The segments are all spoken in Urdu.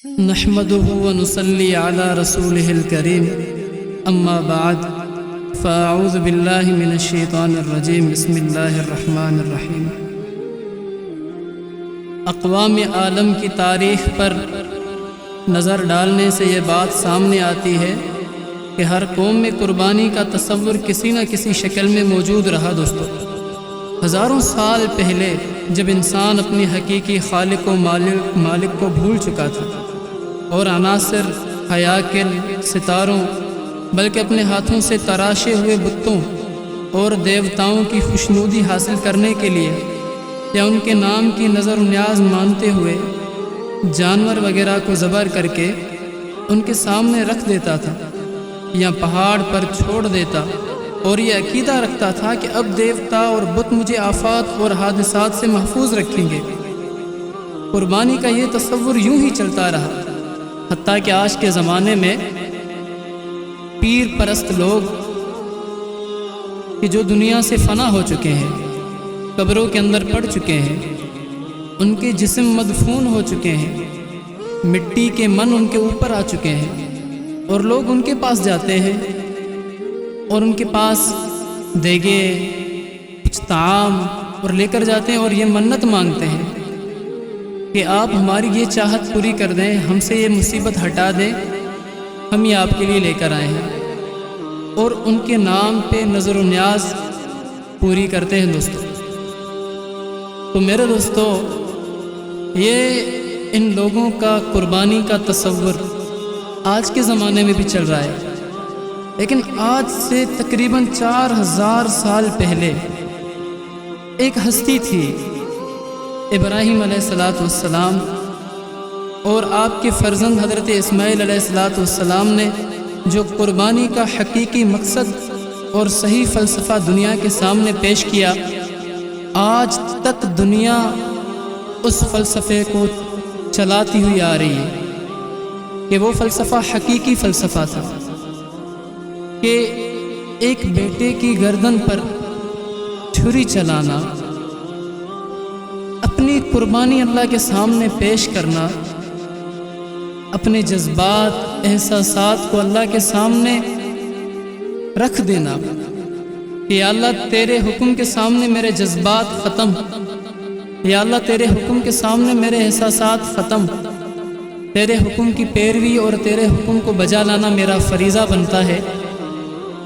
نحمده ونصلي على رسوله الكريم اما بعد فاعوذ بالله من الشیطان الرجیم بسم اللہ الرحمن الرحیم۔ اقوام عالم کی تاریخ پر نظر ڈالنے سے یہ بات سامنے آتی ہے کہ ہر قوم میں قربانی کا تصور کسی نہ کسی شکل میں موجود رہا۔ دوستو، ہزاروں سال پہلے جب انسان اپنی حقیقی خالق و مالک کو بھول چکا تھا اور عناصر، ہیاکل، ستاروں، بلکہ اپنے ہاتھوں سے تراشے ہوئے بتوں اور دیوتاؤں کی خوشنودی حاصل کرنے کے لیے یا ان کے نام کی نظر و نیاز مانتے ہوئے جانور وغیرہ کو ذبح کر کے ان کے سامنے رکھ دیتا تھا یا پہاڑ پر چھوڑ دیتا اور یہ عقیدہ رکھتا تھا کہ اب دیوتا اور بت مجھے آفات اور حادثات سے محفوظ رکھیں گے۔ قربانی کا یہ تصور یوں ہی چلتا رہا، حتیٰ کہ آج کے زمانے میں پیر پرست لوگ کہ جو دنیا سے فنا ہو چکے ہیں، قبروں کے اندر پڑ چکے ہیں، ان کے جسم مدفون ہو چکے ہیں، مٹی کے من ان کے اوپر آ چکے ہیں، اور لوگ ان کے پاس جاتے ہیں اور ان کے پاس دیگے، کچھ طعام اور لے کر جاتے ہیں اور یہ منت مانگتے ہیں کہ آپ ہماری یہ چاہت پوری کر دیں، ہم سے یہ مصیبت ہٹا دیں، ہم یہ آپ کے لیے لے کر آئے ہیں، اور ان کے نام پہ نظر و نیاز پوری کرتے ہیں۔ دوستو، تو میرے دوستو، یہ ان لوگوں کا قربانی کا تصور آج کے زمانے میں بھی چل رہا ہے، لیکن آج سے تقریباً 4000 سال پہلے ایک ہستی تھی، ابراہیم علیہ السلام، اور آپ کے فرزند حضرت اسماعیل علیہ السلام نے جو قربانی کا حقیقی مقصد اور صحیح فلسفہ دنیا کے سامنے پیش کیا، آج تک دنیا اس فلسفے کو چلاتی ہوئی آ رہی ہے کہ وہ فلسفہ حقیقی فلسفہ تھا کہ ایک بیٹے کی گردن پر چھری چلانا، اپنی قربانی اللہ کے سامنے پیش کرنا، اپنے جذبات، احساسات کو اللہ کے سامنے رکھ دینا کہ یا اللہ تیرے حکم کے سامنے میرے جذبات ختم، یا اللہ تیرے حکم کے سامنے میرے احساسات ختم، تیرے حکم کی پیروی اور تیرے حکم کو بجا لانا میرا فریضہ بنتا ہے۔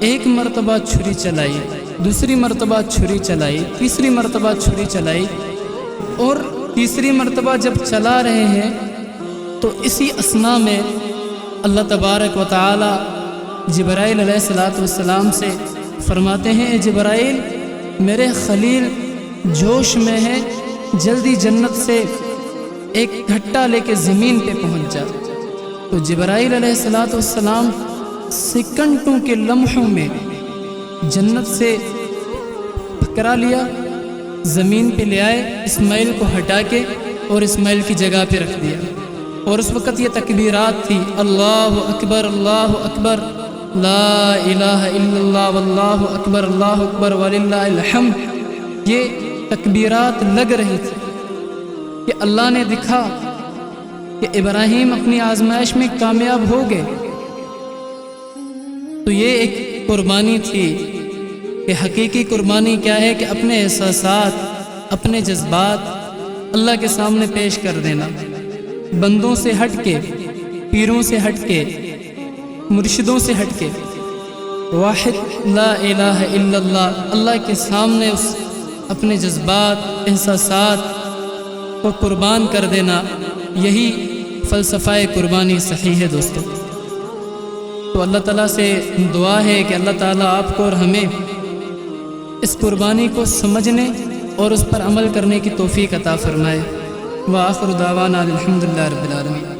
ایک مرتبہ چھری چلائی، دوسری مرتبہ چھری چلائی، تیسری مرتبہ چھری چلائی، اور تیسری مرتبہ جب چلا رہے ہیں تو اسی اثناء میں اللہ تبارک و تعالی جبرائیل علیہ السلام سے فرماتے ہیں، اے جبرائیل، میرے خلیل جوش میں ہے، جلدی جنت سے ایک گھٹا لے کے زمین پہ پہنچ جا۔ تو جبرائیل علیہ السلام سیکنڈوں کے لمحوں میں جنت سے پکڑا لیا، زمین پہ لے آئے، اسماعیل کو ہٹا کے اور اسماعیل کی جگہ پہ رکھ دیا، اور اس وقت یہ تکبیرات تھی، اللہ اکبر لا الہ الا اللہ واللہ اکبر وللہ الحمد۔ یہ تکبیرات لگ رہی تھی کہ اللہ نے دکھا کہ ابراہیم اپنی آزمائش میں کامیاب ہو گئے۔ تو یہ ایک قربانی تھی کہ حقیقی قربانی کیا ہے کہ اپنے احساسات، اپنے جذبات اللہ کے سامنے پیش کر دینا، بندوں سے ہٹ کے، پیروں سے ہٹ کے، مرشدوں سے ہٹ کے، واحد لا الہ الا اللہ، اللہ کے سامنے اس اپنے جذبات، احساسات کو قربان کر دینا، یہی فلسفہ قربانی صحیح ہے۔ دوستو، تو اللہ تعالیٰ سے دعا ہے کہ اللہ تعالیٰ آپ کو اور ہمیں اس قربانی کو سمجھنے اور اس پر عمل کرنے کی توفیق عطا فرمائے۔ وآخر دعوانا الحمدللہ رب العالمین۔